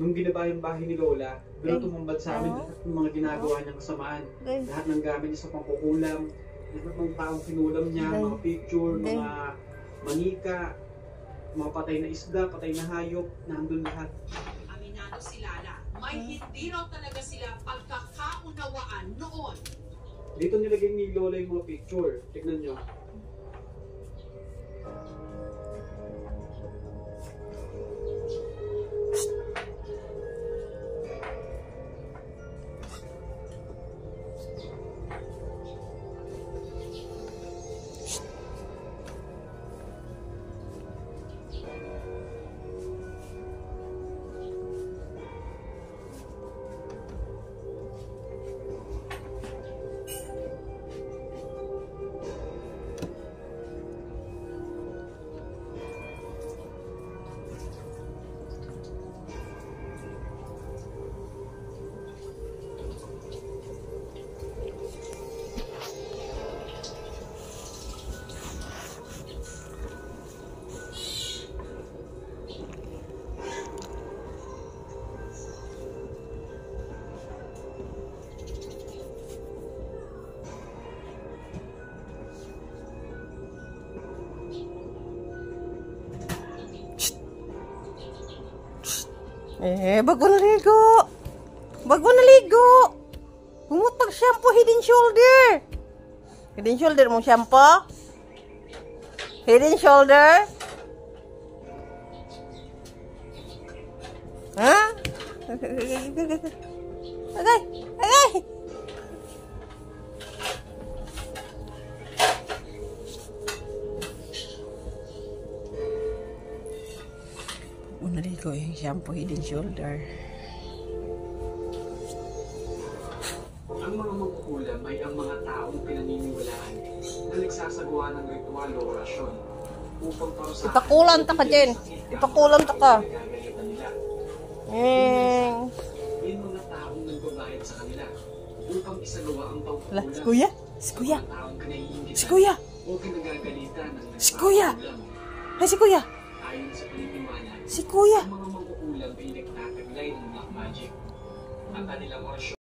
nung ginabahan yung bahay ni Lola, doon tumambad sa amin lahat ng mga ginagawa niyang kasamaan. Lahat ng gamit niya sa pangkukulam, lahat ng taong kinulam niya, mga picture, mga manika, mga patay na isda, patay na hayop, nandun lahat. Aminado si Lala, may hindi raw talaga sila pagkakaunawaan noon. Dito nilagay ni Lola yung mga picture. Tignan nyo. Bago naligo. Bago naligo. Humutag shampoo, Head and Shoulder. Head and Shoulder mo shampoo? Head and Shoulder? Ha? Agay! Agay! Naligo yung shampoo, Head and Shoulder. Ang mga mangkukulam ay ang mga taong pinaniniwalaan na nagsasagawa ng ritual o orasyon upang parusahan. Ipakulam ta ka, Jen. Ipakulam ta ka. Yung mga taong nagbabayad sa kanila upang isagawa ang pangkukulam. Si Kuya? Si Kuya? Si Kuya? O kinagagalitan ng Si Kuya? Ay, si Kuya? Ayon sa paniniwala, Si Kuya? ang mga mangkukulam ay nagtataglay ng black magic. Ang kanilang orasyon